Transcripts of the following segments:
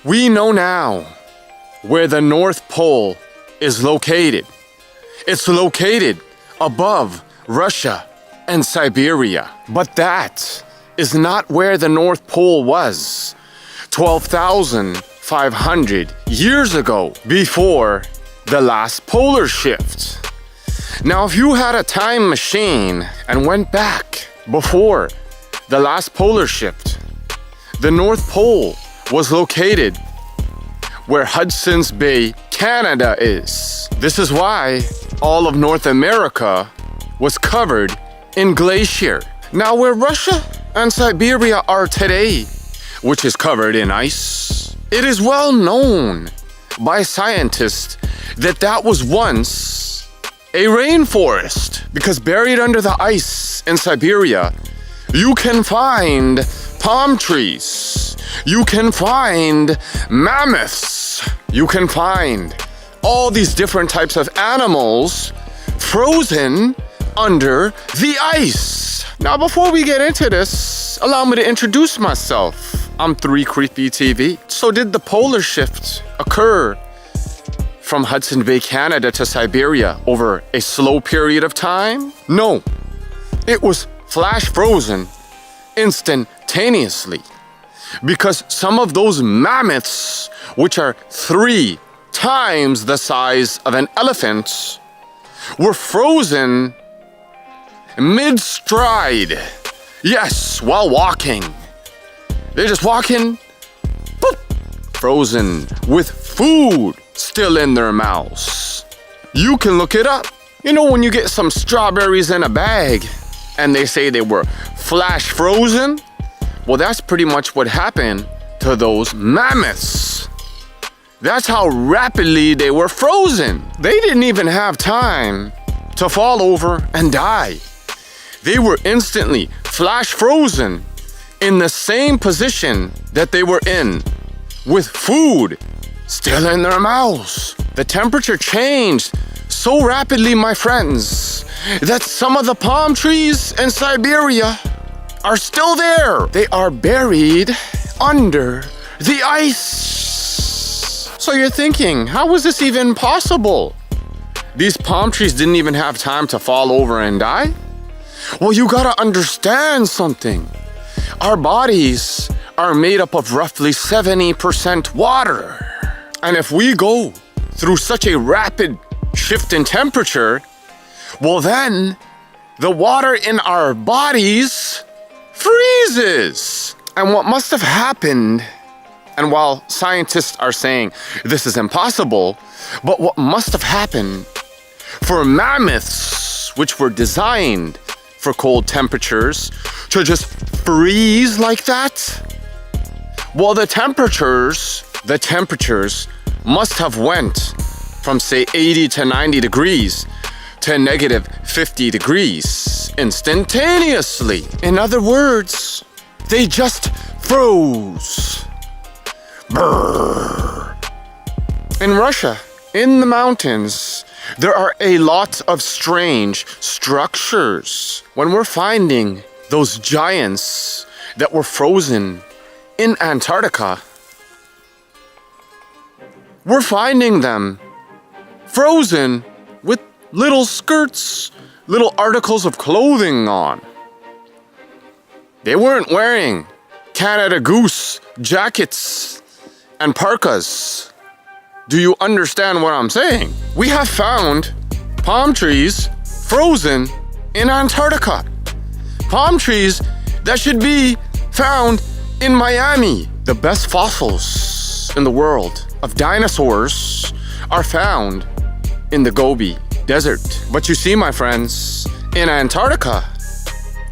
We know now where the North Pole is located. It's located above Russia and Siberia. But that is not where the North Pole was 12,500 years ago, before the last polar shift. Now, if you had a time machine and went back before the last polar shift, the North Pole was located where Hudson's Bay, Canada is. This is why all of North America was covered in glacier. Now, where Russia and Siberia are today, which is covered in ice, it is well known by scientists that that was once a rainforest, because buried under the ice in Siberia, you can find palm trees, you can find mammoths, you can find all these different types of animals frozen under the ice. Now, before we get into this, allow me to introduce myself. I'm 3 Creepy TV. So did the polar shift occur from Hudson Bay, Canada to Siberia over a slow period of time? No, it was flash frozen instantaneously, because some of those mammoths, which are 3 times the size of an elephant, were frozen mid-stride. Yes, while walking. They're just walking, boop, frozen with food still in their mouths. You can look it up. You know, when you get some strawberries in a bag and they say they were flash frozen, well, that's pretty much what happened to those mammoths. That's how rapidly they were frozen. They didn't even have time to fall over and die. They were instantly flash frozen in the same position that they were in, with food still in their mouths. The temperature changed so rapidly, my friends, that some of the palm trees in Siberia are still there. They are buried under the ice. So you're thinking, how was this even possible? These palm trees didn't even have time to fall over and die? Well, you gotta understand something. Our bodies are made up of roughly 70% water. And if we go through such a rapid shift in temperature, well, then the water in our bodies freezes. And what must have happened, and while scientists are saying this is impossible, but what must have happened for mammoths, which were designed for cold temperatures, to just freeze like that? Well, the temperatures must have went from, say, 80 to 90 degrees to negative 50 degrees instantaneously. In other words, they just froze. Brrr. In Russia, in the mountains, there are a lot of strange structures. When we're finding those giants that were frozen in Antarctica, we're finding them frozen with little skirts, little articles of clothing on. They weren't wearing Canada Goose jackets and parkas. Do you understand what I'm saying? We have found palm trees frozen in Antarctica. Palm trees that should be found in Miami. The best fossils in the world of dinosaurs are found in the Gobi Desert. But you see, my friends, in Antarctica,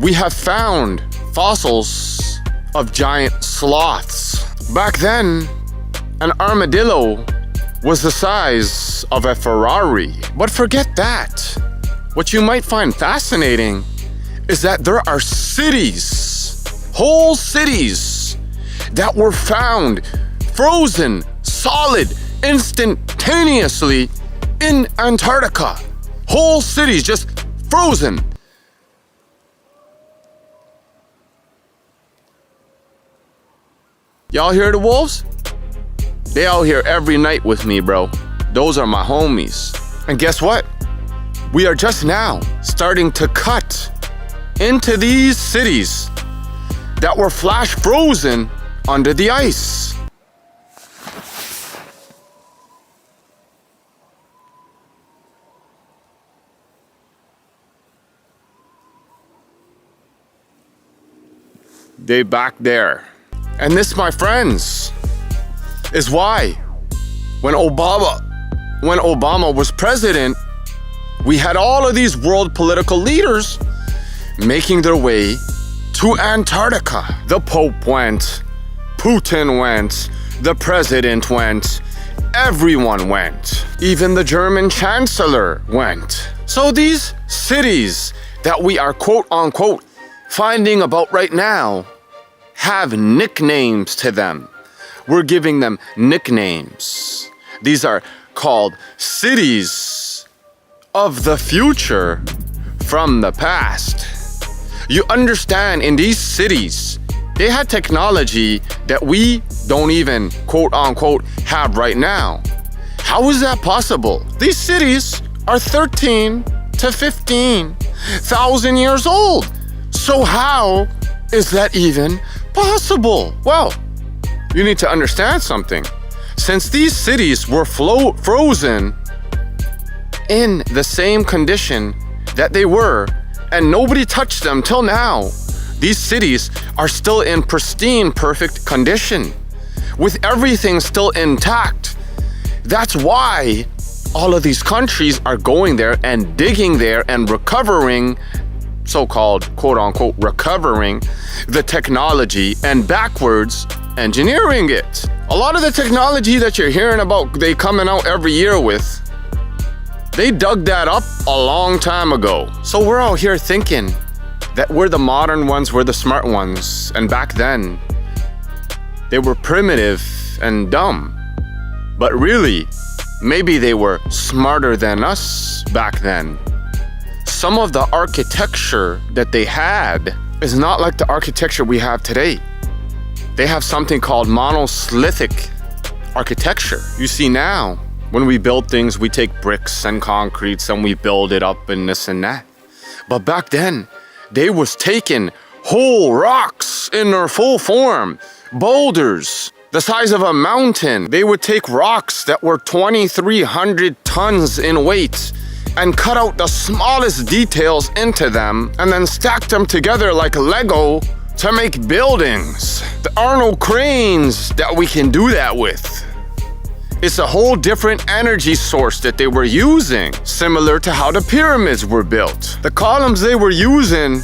we have found fossils of giant sloths. Back then, an armadillo was the size of a Ferrari. But forget that. What you might find fascinating is that there are cities, whole cities, that were found frozen, solid, instantaneously in Antarctica. Whole cities just frozen. Y'all hear the wolves? They out here every night with me, bro. Those are my homies. And guess what? We are just now starting to cut into these cities that were flash frozen under the ice. They back there. And this, my friends, is why when Obama was president, we had all of these world political leaders making their way to Antarctica. The Pope went, Putin went, the president went, everyone went. Even the German Chancellor went. So these cities that we are quote unquote finding about right now have nicknames to them. We're giving them nicknames. These are called cities of the future from the past. You understand, in these cities, they had technology that we don't even quote unquote have right now. How is that possible? These cities are 13 to 15,000 years old. So how is that even possible? Well, you need to understand something. Since these cities were frozen in the same condition that they were, and nobody touched them till now, these cities are still in pristine, perfect condition, with everything still intact. That's why all of these countries are going there and digging there and recovering, so-called quote-unquote recovering the technology and backwards engineering it. A lot of the technology that you're hearing about, they coming out every year with, they dug that up a long time ago. So we're all here thinking that we're the modern ones, we're the smart ones. And back then, they were primitive and dumb. But really, maybe they were smarter than us back then. Some of the architecture that they had is not like the architecture we have today. They have something called monolithic architecture. You see now, when we build things, we take bricks and concretes and we build it up and this and that. But back then, they was taking whole rocks in their full form, boulders, the size of a mountain. They would take rocks that were 2,300 tons in weight and cut out the smallest details into them and then stack them together like Lego to make buildings. There are no cranes that we can do that with. It's a whole different energy source that they were using, similar to how the pyramids were built. The columns they were using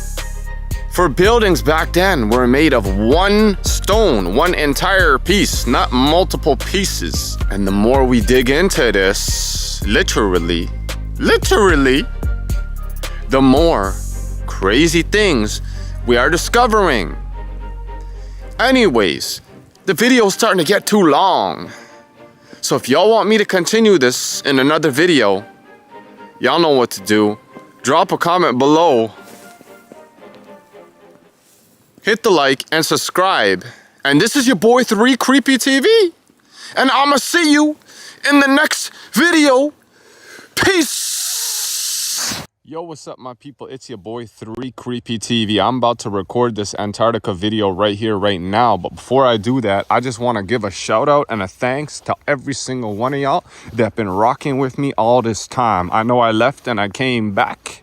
for buildings back then were made of one stone, one entire piece, not multiple pieces. And the more we dig into this, literally, the more crazy things we are discovering. Anyways, the video's starting to get too long. So if y'all want me to continue this in another video, y'all know what to do. Drop a comment below. Hit the like and subscribe. And this is your boy 3 Creepy TV. And I'ma see you in the next video. Peace. Yo, what's up, my people? It's your boy 3 Creepy TV. I'm about to record this Antarctica video right here, right now. But before I do that, I just want to give a shout out and a thanks to every single one of y'all that have been rocking with me all this time. I know I left and I came back,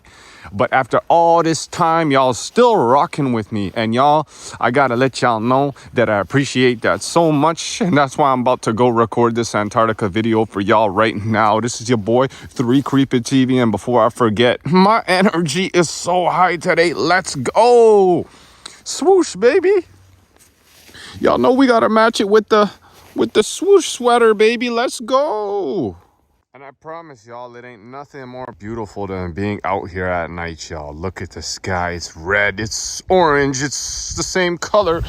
but after all this time, y'all still rocking with me. And y'all, I gotta let y'all know that I appreciate that so much. And that's why I'm about to go record this Antarctica video for y'all right now. This is your boy 3 Creepy TV. And before I forget, my energy is so high today. Let's go. Swoosh, baby. Y'all know we gotta match it with the swoosh sweater, baby. Let's go. And I promise y'all, it ain't nothing more beautiful than being out here at night, y'all. Look at the sky. It's red. It's orange. It's the same color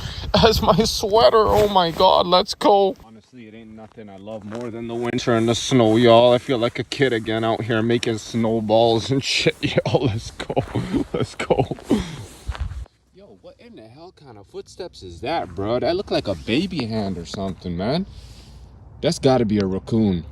as my sweater. Oh my God, let's go. Honestly, it ain't nothing I love more than the winter and the snow, y'all. I feel like a kid again out here making snowballs and shit, y'all. Let's go. Let's go. Yo, what in the hell kind of footsteps is that, bro? That look like a baby hand or something, man. That's gotta be a raccoon.